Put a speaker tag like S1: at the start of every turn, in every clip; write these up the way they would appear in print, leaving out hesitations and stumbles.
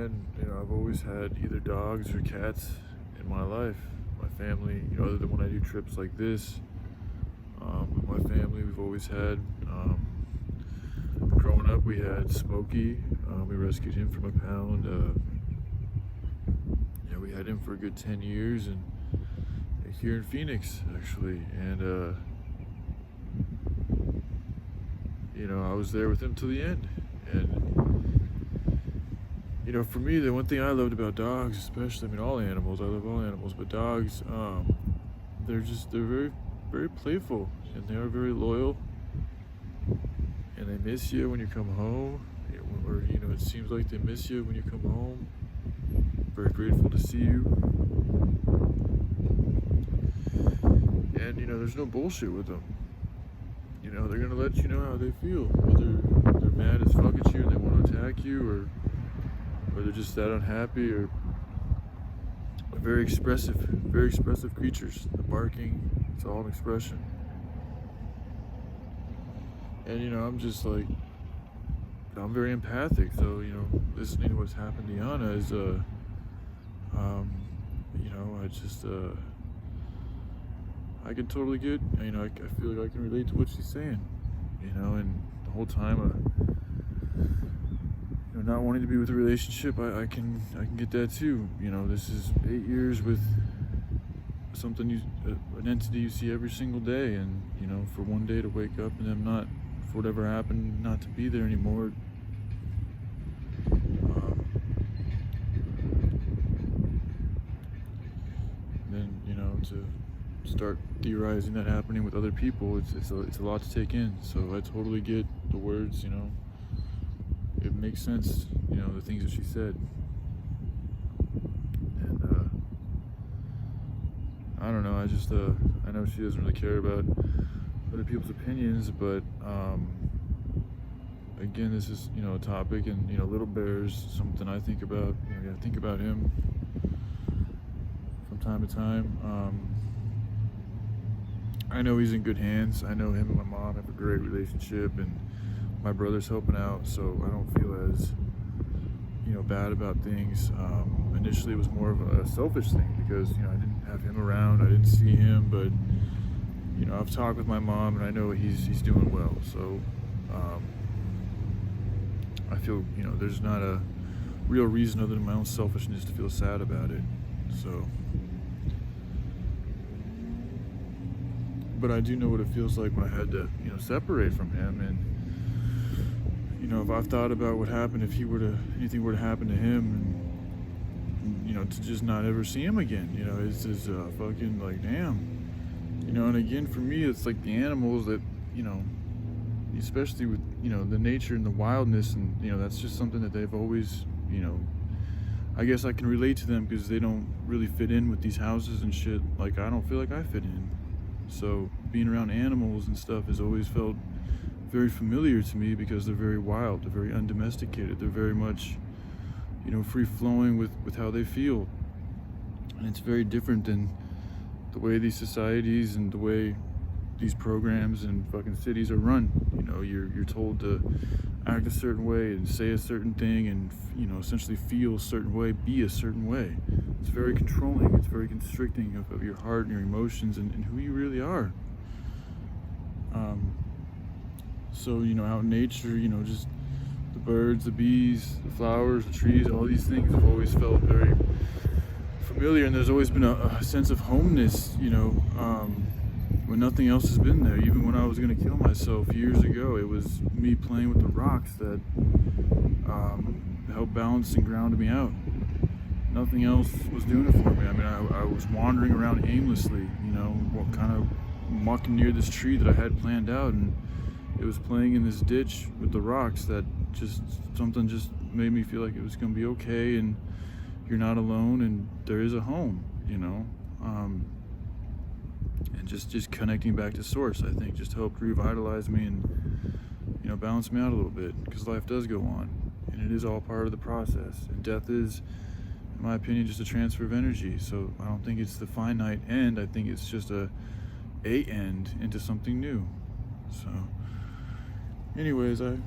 S1: man, I've always had either dogs or cats in my life. My family, other than when I do trips like this, with my family, we've always had. Growing up, we had Smokey. We rescued him from a pound. Yeah, we had him for a good 10 years, and here in Phoenix, actually. And I was there with him till the end. And for me, the one thing I loved about dogs, especially, all animals, I love all animals, but dogs, they're very, very playful, and they are very loyal, and they miss you when you come home, or, it seems like they miss you when you come home. Very grateful to see you. And, there's no bullshit with them. They're gonna let you know how they feel, whether they're mad as fuck at you and they want to attack you, or they're just that unhappy, or very expressive creatures. The barking, it's all an expression. And I'm just like, I'm very empathic, so listening to what's happened to Yana is I can totally get, I feel like I can relate to what she's saying, and the whole time, not wanting to be with a relationship, I can get that too. This is 8 years with something, an entity you see every single day, and for one day to wake up and them not, for whatever happened, not to be there anymore. Then to start theorizing that happening with other people, it's a lot to take in. So I totally get the words. It makes sense, the things that she said. And I don't know, I know she doesn't really care about other people's opinions, but again, this is, a topic, and, Little Bear's something I think about. I think about him from time to time. I know he's in good hands. I know him and my mom have a great relationship, and my brother's helping out, so I don't feel as, bad about things. Initially, it was more of a selfish thing because, I didn't have him around. I didn't see him, but, I've talked with my mom, and I know he's doing well. So, I feel, there's not a real reason other than my own selfishness to feel sad about it. So, but I do know what it feels like when I had to, separate from him. And, if I've thought about what happened if anything were to happen to him, and, to just not ever see him again, it's just fucking like, damn. And again, for me, it's like the animals that, especially with, the nature and the wildness, and, that's just something that they've always, I guess I can relate to them because they don't really fit in with these houses and shit. Like, I don't feel like I fit in. So being around animals and stuff has always felt very familiar to me because they're very wild, they're very undomesticated, they're very much, free-flowing with how they feel. And it's very different than the way these societies and the way these programs and fucking cities are run. You're told to act a certain way and say a certain thing and, essentially feel a certain way, be a certain way. It's very controlling, it's very constricting of your heart and your emotions and who you really are. So, out in nature, just the birds, the bees, the flowers, the trees, all these things have always felt very familiar, and there's always been a sense of homeness, when nothing else has been there. Even when I was going to kill myself years ago, it was me playing with the rocks that helped balance and ground me out. Nothing else was doing it for me. I was wandering around aimlessly, kind of walking near this tree that I had planned out, and it was playing in this ditch with the rocks that something just made me feel like it was going to be okay, and you're not alone, and there is a home, and just connecting back to source, I think, just helped revitalize me and, balance me out a little bit, because life does go on, and it is all part of the process, and death is, in my opinion, just a transfer of energy. So I don't think it's the finite end. I think it's just a end into something new. So anyways, I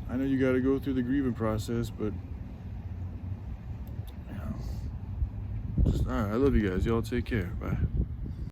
S1: know you got to go through the grieving process, but All right, I love you guys. Y'all take care. Bye.